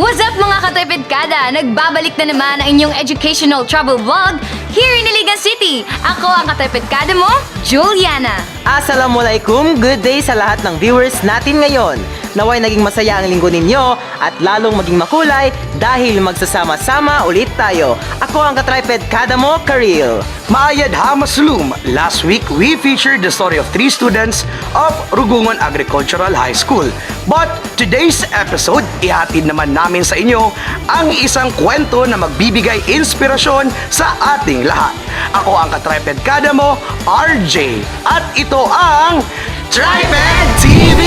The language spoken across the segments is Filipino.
What's up mga katipidkada? Nagbabalik na naman ang inyong educational travel vlog here in Iligan City. Ako ang katipidkada mo, Juliana. Assalamualaikum! Good day sa lahat ng viewers natin ngayon. Naway naging masaya ang linggo ninyo at lalong maging makulay dahil magsasama-sama ulit tayo. Ako ang katripedkada mo, Karil. Maayad Hamaslum. Last week, we featured the story of 3 students of Rugungan Agricultural High School. But today's episode, ihatid naman namin sa inyo ang isang kwento na magbibigay inspirasyon sa ating lahat. Ako ang katripedkada mo, RJ. At ito ang Triped TV!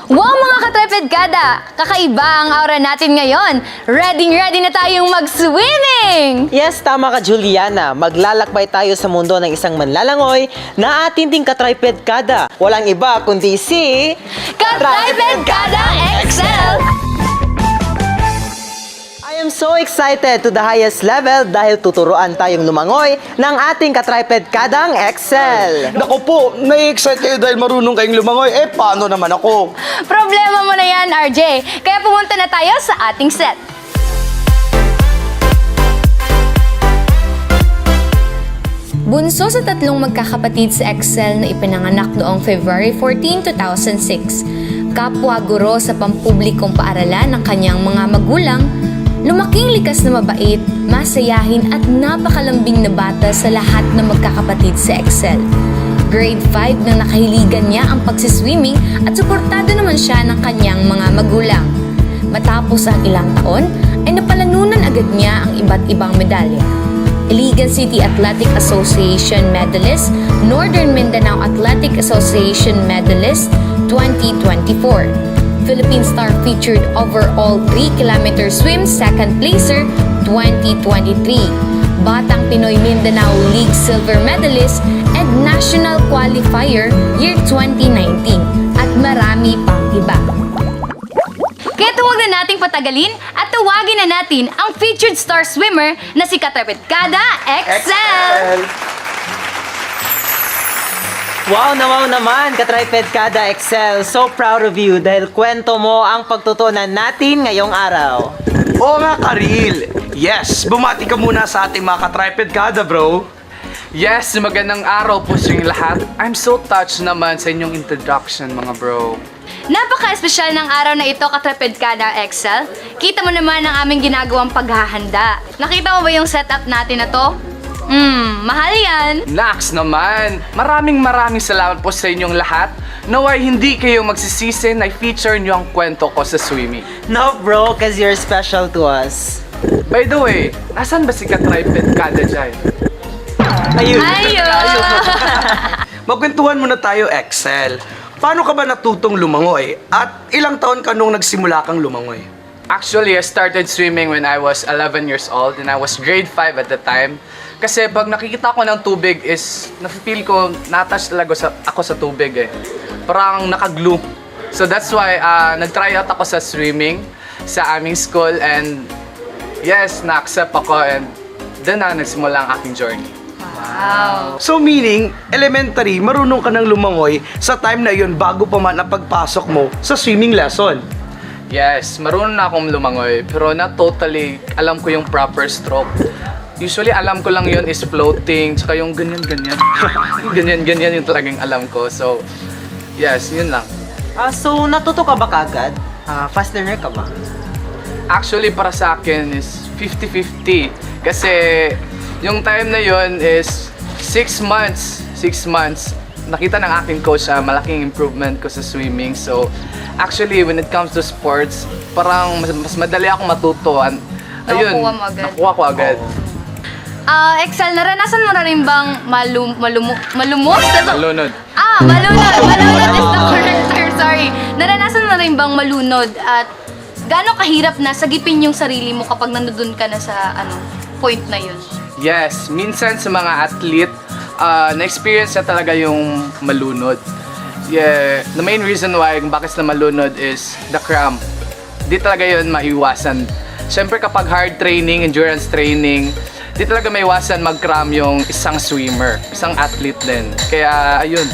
Wow mga katripidkada! Kakaiba ang aura natin ngayon. Ready na tayong mag-swimming! Yes, tama ka, Juliana. Maglalakbay tayo sa mundo ng isang manlalangoy na ating ding katripedkada. Walang iba kundi si... Katripidkada Excel! I am so excited to the highest level dahil tuturuan tayong lumangoy ng ating katripedkadang Excel. Naku po, nai-excite kayo dahil marunong kayong lumangoy. Eh, paano naman ako? Problema mo na yan, RJ. Kaya pumunta na tayo sa ating set. Bunso sa tatlong magkakapatid sa Excel na ipinanganak noong February 14, 2006. Kapwa guro sa pampublikong paaralan ng kanyang mga magulang, lumaking likas na mabait, masayahin at napakalambing na bata sa lahat ng magkakapatid sa Excel. Grade 5 nang nakahiligan niya ang pagsiswimming at suportado naman siya ng kanyang mga magulang. Matapos ang ilang taon, ay napalanunan agad niya ang iba't ibang medalya. Iligan City Athletic Association Medalist, Northern Mindanao Athletic Association Medalist 2024. Philippine Star featured overall 3-kilometer swim second placer 2023. Batang Pinoy Mindanao League Silver Medalist and National Qualifier Year 2019 at marami pang iba. Kaya huwag na nating patagalin at tawagin na natin ang featured star swimmer na si Katripedkada Excel! Wow naman, katripedkada Excel. So proud of you dahil kwento mo ang pagtutunan natin ngayong araw. Oo nga, Karil. Yes, bumati ka muna sa ating mga katripedkada, bro. Yes, magandang araw po sa inyong lahat. I'm so touched naman sa inyong introduction, mga bro. Napaka-espesyal ng araw na ito, Katripedkada Excel. Kita mo naman ang aming ginagawang paghahanda. Nakita mo ba yung setup natin na to? Mahal yan. Nax naman! Maraming salamat po sa inyong lahat. Naway hindi kayo magsisisi na i-feature nyo ang kwento ko sa swimming. No bro, cause you're special to us. By the way, nasan ba si Katripedkada dyan? Ayun. Ayun! Magkwentuhan muna tayo, Excel. Paano ka ba natutong lumangoy? At ilang taon ka nung nagsimula kang lumangoy? Actually, I started swimming when I was 11 years old and I was grade 5 at the time. Kasi pag nakikita ko ng tubig is, nafe-feel ko, na-touch talaga ako sa tubig eh. Parang nakaglue. So that's why nag-try out ako sa swimming sa aming school and yes, na-accept ako and doon na nagsimula ang aking journey. Wow! So meaning, elementary, marunong ka nang lumangoy sa time na yun bago pa man ang pagpasok mo sa swimming lesson. Yes, marunong na akong lumangoy, pero not totally alam ko yung proper stroke. Usually, alam ko lang yun is floating, tsaka yung ganyan-ganyan. Ganyan-ganyan yung talagang alam ko. So, yes, yun lang. So natuto ka ba kagad? Fast learner ka ba? Actually, para sa akin is 50-50. Kasi, yung time na yun is 6 months. 6 months. Nakita ng aking coach malaking improvement ko sa swimming. So, actually, when it comes to sports, parang mas madali akong matuto. Ayun, Nakukuha mo agad. nakuha ko agad. Excel, naranasan mo na rin bang malumot? Malunod. Malunod! Malunod is the correct term, sorry. Naranasan mo na rin bang malunod at gaano kahirap na sagipin yung sarili mo kapag nandun ka na sa point na yun? Yes, minsan sa mga athlete, na-experience na talaga yung malunod. Yeah, the main reason why kung bakit na malunod is the cramp. Di talaga yun maiwasan. Siyempre kapag hard training, endurance training, di talaga maiwasan mag-cramp yung isang swimmer, isang athlete din. Kaya ayun,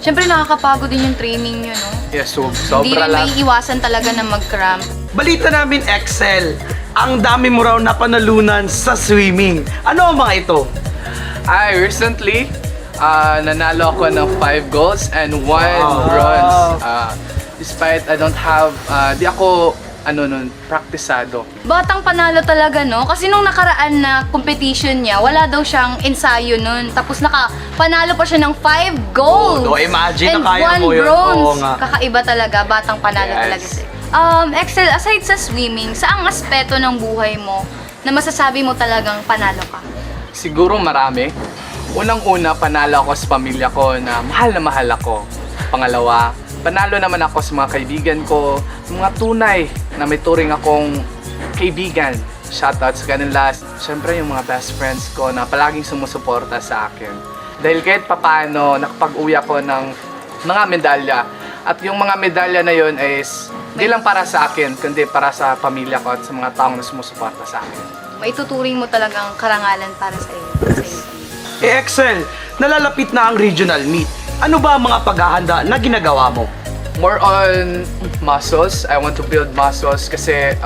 Siyempre nakakapagod din yung training nyo, no? yeah, Hindi sobra rin lang. may iwasan talaga na mag-cramp. Balita namin, Excel, ang dami mo raw napanalunan sa swimming. Ano ang mga ito? Recently, nanalo ako ng 5 golds and 1 bronze. Despite I don't have, di ako, praktisado. Batang panalo talaga, no? Kasi nung nakaraan na competition niya, wala daw siyang ensayo nun. Tapos panalo pa siya ng 5 gold. Oh, imagine and na kaya 1 mo yun. bronze. Oo nga. Kakaiba talaga, batang panalo Yes. talaga siya. Excel, aside sa swimming, saang aspeto ng buhay mo na masasabi mo talagang panalo ka? Siguro marami. Unang-una, panalo ako sa pamilya ko na mahal ako. Pangalawa, panalo naman ako sa mga kaibigan ko, mga tunay na may turing akong kaibigan. Shoutout sa kanila. Siyempre yung mga best friends ko na palaging sumusuporta sa akin. Dahil kahit papano, nakapag-uwi ako ng mga medalya. At yung mga medalya na yun is hindi lang para sa akin, kundi para sa pamilya ko at sa mga taong na sumusuporta sa akin. Maituturing mo talagang karangalan para sa iyo. Excel, nalalapit na ang regional meet. Ano ba ang mga paghahanda na ginagawa mo? More on muscles. I want to build muscles kasi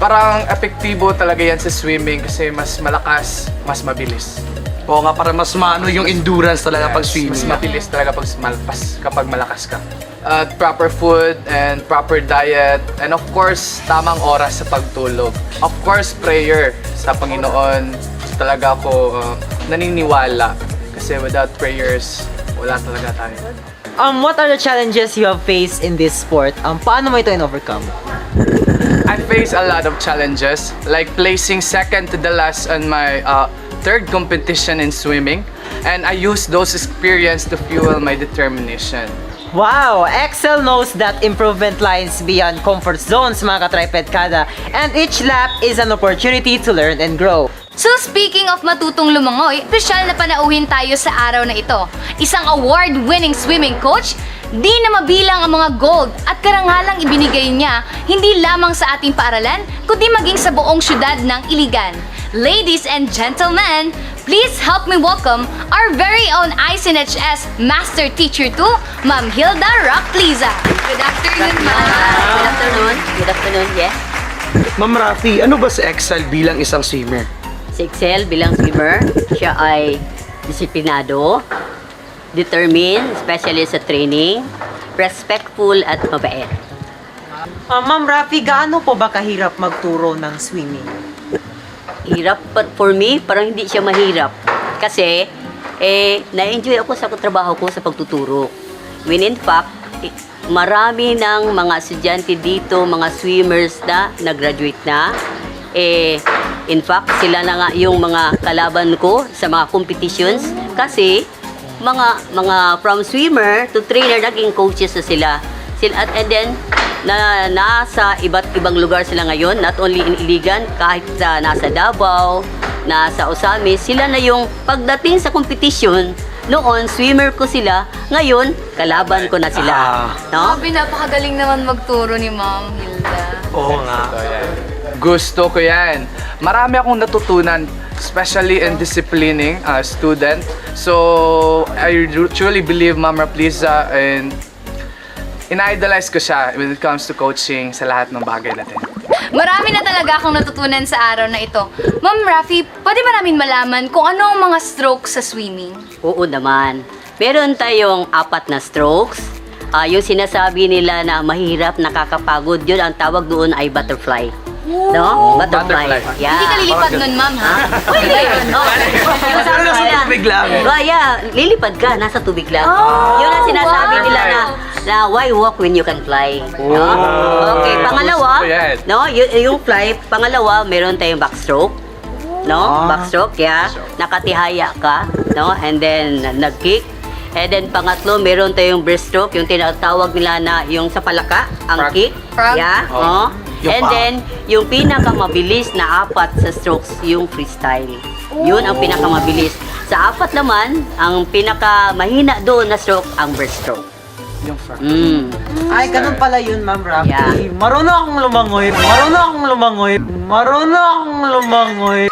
parang epektibo talaga yan sa swimming kasi mas malakas, mas mabilis. Oo nga, para mas maano yung endurance talaga pag swimming. Mas mabilis talaga kapag malakas ka. Proper food and proper diet and of course, tamang oras sa pagtulog. Of course, prayer sa Panginoon. Talaga ako naniniwala kasi without prayers, wala talaga tayo. What are the challenges you have faced in this sport? Paano mo ito in-overcome? I face a lot of challenges, like placing second to the last on my third competition in swimming, and I use those experience to fuel my determination. Wow! Excel knows that improvement lies beyond comfort zones, mga ka-Triped Kada, and each lap is an opportunity to learn and grow. So speaking of matutong lumangoy, espesyal na panauhin tayo sa araw na ito. Isang award-winning swimming coach, di na mabilang ang mga gold at karangalang ibinigay niya hindi lamang sa ating paaralan, kundi maging sa buong syudad ng Iligan. Ladies and gentlemen, please help me welcome our very own ICNHS Master Teacher 2, Ma'am Hilda Rockliza. Good afternoon, Ma'am. Good afternoon. Good afternoon, yes. Ma'am Rafi, ano ba si Excel bilang isang swimmer? Si Excel bilang swimmer, siya ay disiplinado, determined, especially sa training, respectful at mabait. Ma'am Rafi, gaano po ba kahirap magturo ng swimming? Hirap, but for me, parang hindi siya mahirap. Kasi, na-enjoy ako sa trabaho ko sa pagtuturo. When in fact, marami ng mga estudyante dito, mga swimmers na nag-graduate na. In fact, sila na nga yung mga kalaban ko sa mga competitions. Kasi, mga from swimmer to trainer, naging coaches na sila. And then, nasa iba't ibang lugar sila ngayon, not only in Iligan, kahit nasa Davao, nasa Osamis, sila na yung pagdating sa competition, noon, swimmer ko sila, ngayon, kalaban ko na sila. No? Sabi, napakagaling naman magturo ni Ma'am Hilda. Oo nga. Gusto ko yan. Marami akong natutunan, especially in disciplining a student. So, I truly believe Ma'am Rapliza and ina-idolize ko siya when it comes to coaching sa lahat ng bagay natin. Marami na talaga akong natutunan sa araw na ito. Ma'am Rafi, pwede ba namin malaman kung ano ang mga strokes sa swimming? Oo naman. Meron tayong 4 na strokes. Yung sinasabi nila na mahirap, nakakapagod, yun ang tawag doon ay butterfly. No? Butterfly. Yeah. Hindi ka lilipad nun, ma'am, ha? Pwede. No. Yung sabi Nasa nila, tubig lang. Yeah, lilipad ka, nasa tubig lang. Yun ang sinasabi nila na why walk when you can fly. No? Okay, pangalawa, Gusto ko yan. no, yung fly, pangalawa, meron tayong backstroke. No? Backstroke, yeah. Nakatihaya ka, no? And then nag-kick. And then pangatlo, meron tayong breaststroke, yung tinatawag nila na yung sa palaka, ang Frog. kick. Frog. Yeah. Oh. Oh. And then, yung pinakamabilis na 4 sa strokes, yung freestyle. Yun ang pinakamabilis. Sa 4 naman, ang pinakamahina doon na stroke, ang breaststroke. Yung front. Ay, ganun pala yun, Ma'am Rafi. Yeah. Marunong akong lumangoy. Marunong akong lumangoy. Marunong akong lumangoy.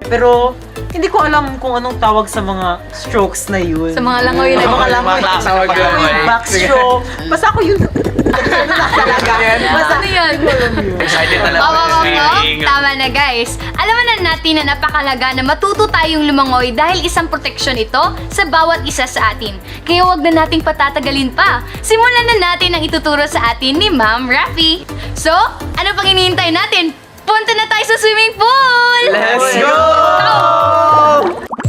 Pero, hindi ko alam kung anong tawag sa mga strokes na yun. Sa mga langoy na Sa mga yun. langoy. Tawag yun. Yung backstroke. Basta ako yun. Talaga. Basta Ano yun? Excited na lang Oo, ako oo, sa oo. swimming. Tama na guys. Alam na natin na napakalaga na matuto tayong lumangoy dahil isang proteksyon ito sa bawat isa sa atin. Kaya wag na nating patatagalin pa. Simulan na natin ang ituturo sa atin ni Ma'am Rafi. So, ano pang hinihintay natin? Punta na tayo sa swimming pool! Let's go!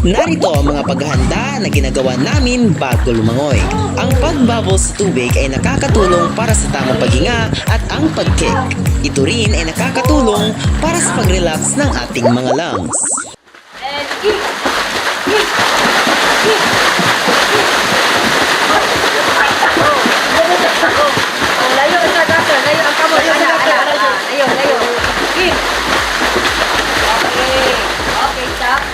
Narito ang mga paghahanda na ginagawa namin bago lumangoy. Ang pagbubble sa tubig ay nakakatulong para sa tamang paghinga at ang pag-kick. Ito rin ay nakakatulong para sa pag-relax ng ating mga lungs. And kick! Kick! Kick! Layo sa doctor. Layo ang kamot. Layo, layo. Kick! Okay. Okay, stop.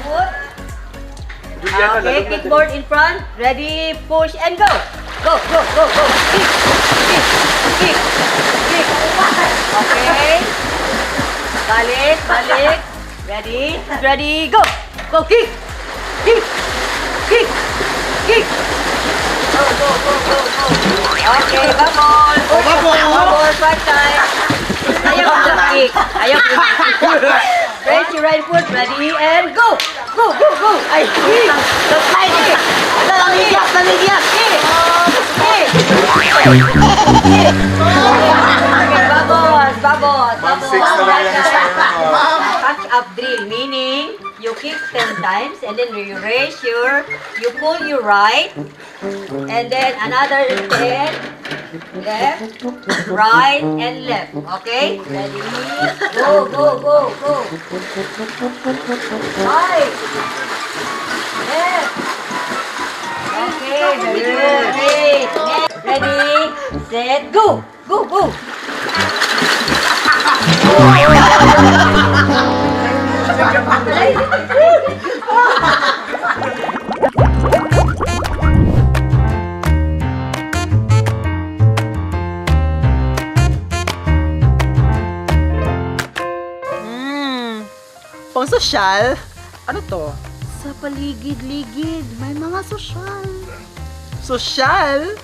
Foot. Okay, kickboard in front. Ready, push, and go. Go, go, go, go. Kick, kick, kick, kick. Okay. Balik, balik. Ready, ready, go. Go, kick, kick, kick, kick. Go, go, go, go, go. Okay, bubble. Bubble, five times. Ayaw ko na kick. Ayaw ko na kick. Raise your right foot, ready, and go! Go, go, go! Ay, kick! The slide kick! Lamigyak, lamigyak! Kick! Kick! Kick! Okay, bubbles, bubbles, bubbles. Touch up drill, meaning you kick 10 times and then you raise you pull your right and then another 10 left, right, and left. Okay? Ready? Go, go, go, go. Right. Left. Okay, very good. Great. Next. Ready, set, go. Go, go. Pang sosyal? Ano to? Sa paligid-ligid, may mga sosyal. Sosyal?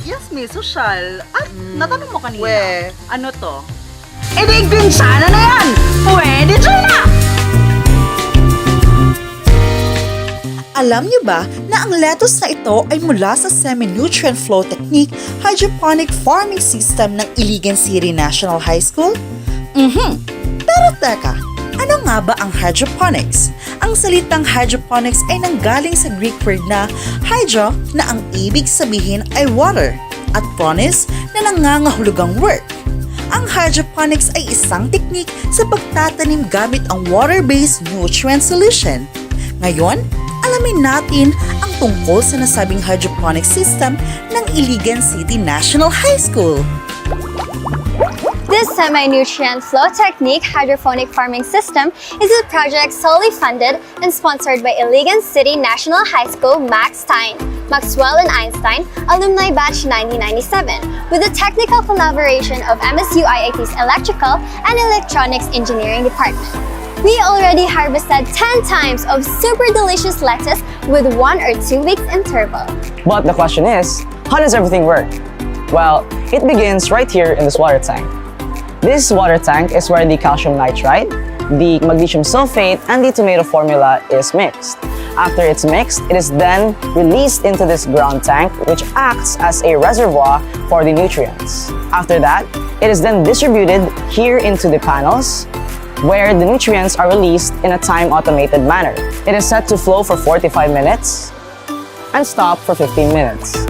Yes, may sosyal. Natanong mo kanina. We. Ano to? Idigdin sana na yan! Pwede dyan na! Alam niyo ba na ang lettuce na ito ay mula sa semi-nutrient flow technique hydroponic farming system ng Iligan City National High School? Pero teka, ano nga ba ang hydroponics? Ang salitang hydroponics ay nanggaling sa Greek word na hydro na ang ibig sabihin ay water at ponis na nangangahulugang work. Ang hydroponics ay isang teknik sa pagtatanim gamit ang water-based nutrient solution. Ngayon, alamin natin ang tungkol sa nasabing hydroponic system ng Iligan City National High School. This semi-nutrient flow technique hydroponic farming system is a project solely funded and sponsored by Iligan City National High School Maxwell and Einstein Alumni Batch 1997 with the technical collaboration of MSU IIT's Electrical and Electronics Engineering Department. We already harvested 10 times of super delicious lettuce with 1 or 2 weeks interval. But the question is, how does everything work? Well, it begins right here in this water tank. This water tank is where the calcium nitrite, the magnesium sulfate, and the tomato formula is mixed. After it's mixed, it is then released into this ground tank, which acts as a reservoir for the nutrients. After that, it is then distributed here into the panels, where the nutrients are released in a time-automated manner. It is set to flow for 45 minutes and stop for 15 minutes.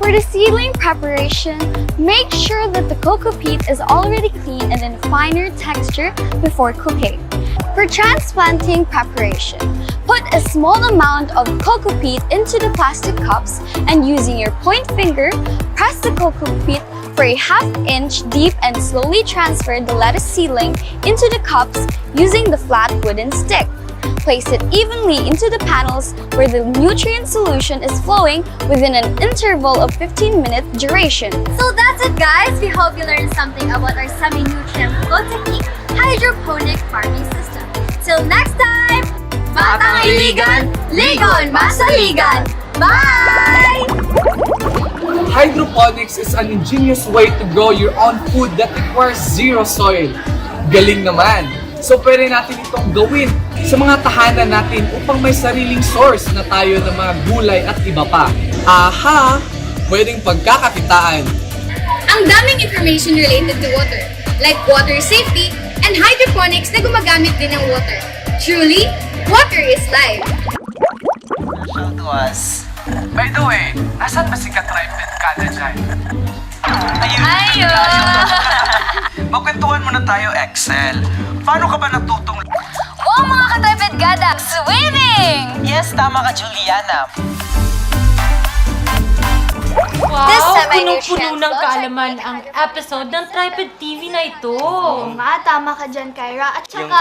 For the seedling preparation, make sure that the cocoa peat is already clean and in finer texture before cooking. For transplanting preparation, put a small amount of cocoa peat into the plastic cups and using your point finger, press the cocoa peat for a ½ inch deep and slowly transfer the lettuce seedling into the cups using the flat wooden stick. Place it evenly into the panels where the nutrient solution is flowing within an interval of 15-minute duration. So that's it, guys. We hope you learned something about our semi-nutrient flow technique, hydroponic farming system. Till next time! Batang Iligan, Ligon Masaligan! Bye! Hydroponics is an ingenious way to grow your own food that requires zero soil. Galing naman! So pwede natin itong gawin sa mga tahanan natin upang may sariling source na tayo ng mga gulay at iba pa. Aha! Pwedeng pagkakakitaan. Ang daming information related to water, like water safety and hydroponics na gumagamit din ng water. Truly, water is life. Show to us. By the way, nasan ba si Katriped Kada dyan? Magkwentuhan muna tayo, Excel. Paano ka ba natutong... Wow, mga ka-Triped Gada! Swimming! Yes, tama ka, Juliana. This Wow, semi-nutrient punong-puno ng flow kaalaman technique ang episode ng Triped TV na ito. Oo nga, tama ka dyan, Kyra. At saka,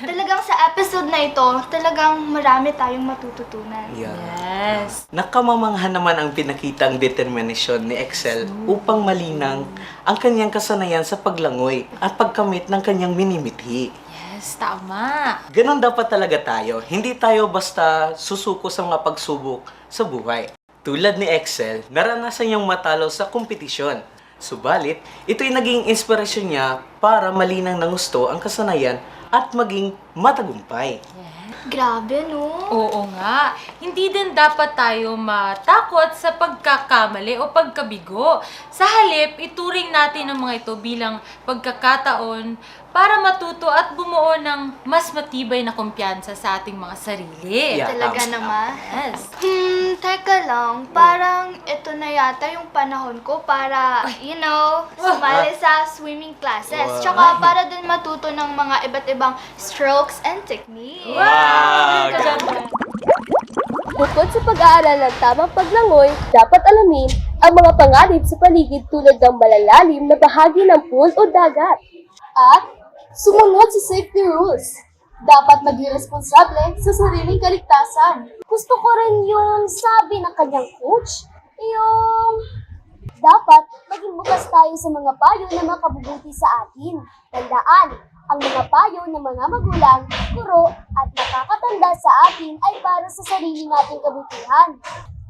talagang sa episode na ito, talagang marami tayong matututunan. Yes. Nakamamangha naman ang pinakitang determinasyon ni Excel upang malinang ang kanyang kasanayan sa paglangoy at pagkamit ng kanyang minimithi. Yes, tama. Ganon dapat talaga tayo. Hindi tayo basta susuko sa mga pagsubok sa buhay. Tulad ni Excel, naranasan niyang matalo sa kompetisyon. Subalit, ito'y naging inspirasyon niya para malinang ng gusto ang kasanayan at maging matagumpay. Grabe, no? Oo nga. Hindi din dapat tayo matakot sa pagkakamali o pagkabigo. Sa halip, ituring natin ang mga ito bilang pagkakataon para matuto at bumuo ng mas matibay na kumpiyansa sa ating mga sarili. Yeah, Talaga tama. naman. Yes. Teka lang. Parang ito na yata yung panahon ko para, sumali sa swimming classes. Wow. Tsaka para din matuto ng mga iba't ibang strokes and techniques. Wow! Bukod sa pag-aaral ng tamang paglangoy, dapat alamin ang mga panganib sa paligid tulad ng malalalim na bahagi ng pool o dagat. At sumunod sa safety rules. Dapat maging responsable sa sariling kaligtasan. Gusto ko rin yung sabi ng kanyang coach, yung dapat maging bukas tayo sa mga payo na makabubuti sa atin. Tandaan, ang mga payo ng mga magulang, guro at nakakatanda sa atin ay para sa sarili nating kabutihan.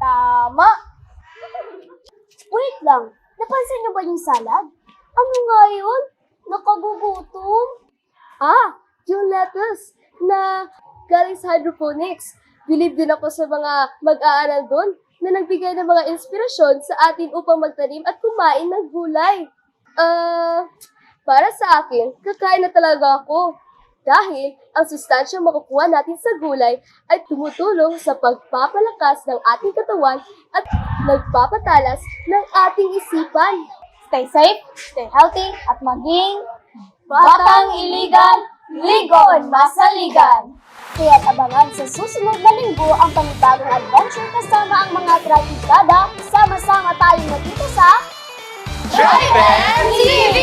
Tama! Wait lang, napansin niyo ba yung salad? Ano nga yun? Nakagugutom? Yung lettuce na galing sa hydroponics. Believe din ako sa mga mag-aaral doon na nagbigay ng mga inspirasyon sa atin upang magtanim at kumain ng gulay. Para sa akin, kakain na talaga ako. Dahil ang sustansyang makukuha natin sa gulay ay tumutulong sa pagpapalakas ng ating katawan at nagpapatalas ng ating isipan. Stay safe, stay healthy, at maging Batang Iligan, Ligon Masaligan! Kaya't abangan sa susunod na linggo ang panibagong adventure kasama ang mga Triped. Sama-sama tayong magkita sa Triped TV!